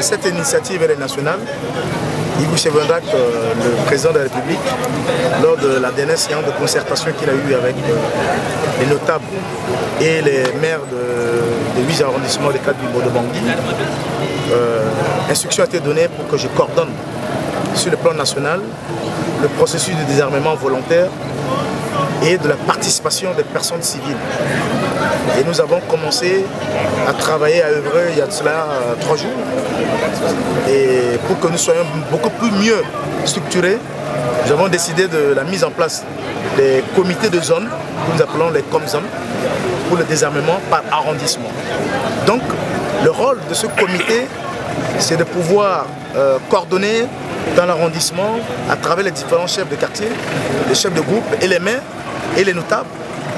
Cette initiative elle est nationale. Yves Chevendac, le président de la République, lors de la dernière séance de concertation qu'il a eue avec les notables et les maires de 8 arrondissements des 4 villes de Bangui, instruction a été donnée pour que je coordonne sur le plan national le processus de désarmement volontaire et de la participation des personnes civiles. Et nous avons commencé à travailler, à œuvrer il y a de cela 3 jours. Et pour que nous soyons beaucoup plus mieux structurés, nous avons décidé de la mise en place des comités de zone, que nous appelons les COMZON, pour le désarmement par arrondissement. Donc, le rôle de ce comité, c'est de pouvoir coordonner dans l'arrondissement, à travers les différents chefs de quartier, les chefs de groupe et les maires et les notables,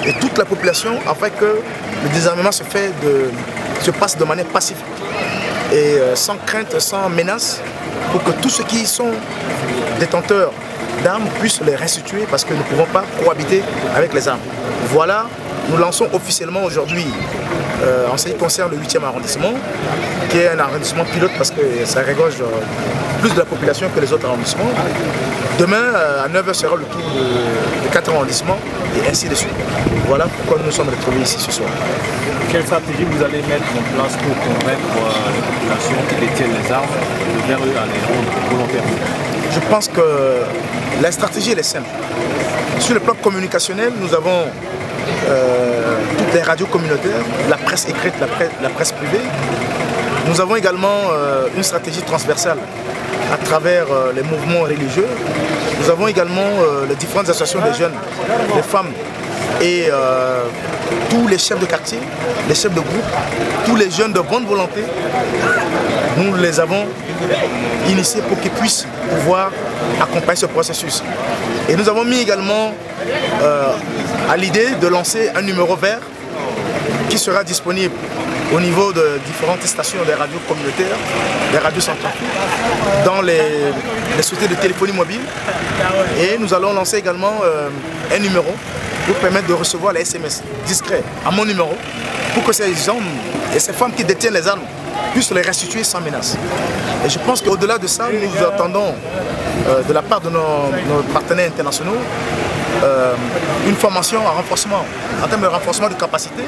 et toute la population, afin que le désarmement se passe de manière pacifique et sans crainte, sans menace, pour que tous ceux qui sont détenteurs d'armes puissent les restituer, parce que nous ne pouvons pas cohabiter avec les armes. Voilà, nous lançons officiellement aujourd'hui, en ce qui concerne le 8e arrondissement, qui est un arrondissement pilote parce que ça regorge plus de la population que les autres arrondissements. Demain, à 9h sera le tour de 4 arrondissements et ainsi de suite. Voilà pourquoi nous nous sommes retrouvés ici ce soir. Quelle stratégie vous allez mettre en place pour convaincre les populations qui détiennent les armes de vers eux à les rendre volontairement? Je pense que la stratégie elle est simple. Sur le plan communicationnel, nous avons toutes les radios communautaires, la presse écrite, la presse privée. Nous avons également une stratégie transversale à travers les mouvements religieux. Nous avons également les différentes associations des jeunes, des femmes et tous les chefs de quartier, les chefs de groupe, tous les jeunes de bonne volonté. Nous les avons initiés pour qu'ils puissent pouvoir accompagner ce processus. Et nous avons mis également à l'idée de lancer un numéro vert qui sera disponible au niveau de différentes stations des radios communautaires, des radios centrales, dans les sociétés de téléphonie mobile. Et nous allons lancer également un numéro pour permettre de recevoir les SMS discrets à mon numéro, pour que ces hommes et ces femmes qui détiennent les armes puissent les restituer sans menace. Et je pense qu'au-delà de ça, nous attendons de la part de nos partenaires internationaux une formation, un renforcement, en termes de renforcement de capacité,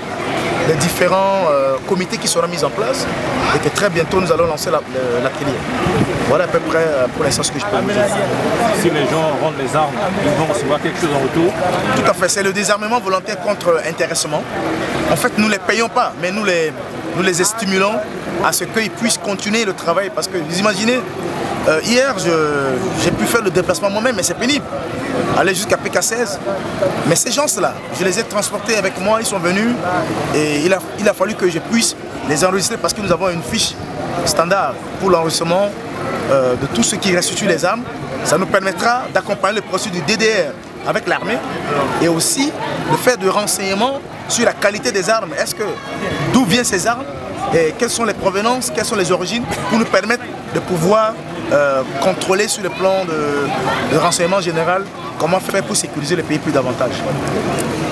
les différents comités qui seront mis en place, et que très bientôt nous allons lancer l'atelier. Voilà à peu près pour l'instant ce que je peux vous dire. Si les gens rendent les armes, ils vont recevoir quelque chose en retour? Tout à fait, c'est le désarmement volontaire contre intéressement. En fait, nous ne les payons pas, mais nous les stimulons à ce qu'ils puissent continuer le travail. Parce que vous imaginez, hier j'ai pu faire le déplacement moi-même, mais c'est pénible. Aller jusqu'à PK16. Mais ces gens-là, je les ai transportés avec moi, ils sont venus et il a fallu que je puisse les enregistrer parce que nous avons une fiche standard pour l'enregistrement de tous ceux qui restituent les armes. Ça nous permettra d'accompagner le processus du DDR avec l'armée et aussi de faire du renseignement sur la qualité des armes. D'où viennent ces armes et quelles sont les provenances, quelles sont les origines, pour nous permettre de pouvoir contrôler sur le plan de renseignement général comment faire pour sécuriser le pays plus davantage.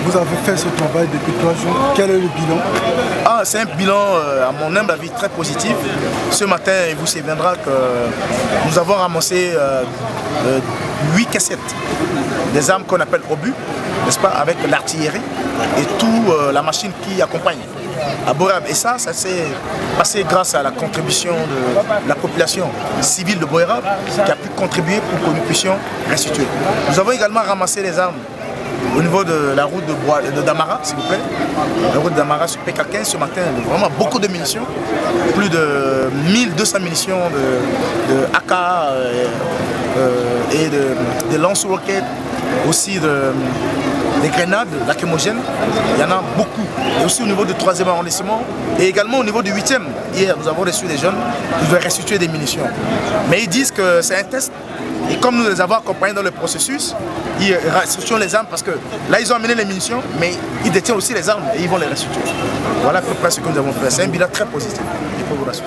Vous avez fait ce travail depuis 3 jours. Quel est le bilan? C'est un bilan, à mon humble avis, très positif. Ce matin, il vous souviendra que nous avons ramassé 8 cassettes des armes qu'on appelle obus, n'est-ce pas, avec l'artillerie et toute la machine qui accompagne à Boerab. Et ça s'est passé grâce à la contribution de la population civile de Boerab qui a pu contribuer pour que nous puissions restituer. Nous avons également ramassé les armes au niveau de la route de Damara, s'il vous plaît. La route de Damara sur PK15 ce matin, vraiment beaucoup de munitions. Plus de 1200 munitions de AK et de lance-roquettes, aussi des grenades lacrymogènes. Il y en a beaucoup. Et aussi au niveau du 3e arrondissement et également au niveau du 8e. Hier, nous avons reçu des jeunes qui doivent restituer des munitions. Mais ils disent que c'est un test. Et comme nous les avons accompagnés dans le processus, ils restituent les armes parce que là, ils ont amené les munitions, mais ils détiennent aussi les armes et ils vont les restituer. Voilà à peu près ce que nous avons fait. C'est un bilan très positif, je peux vous rassurer.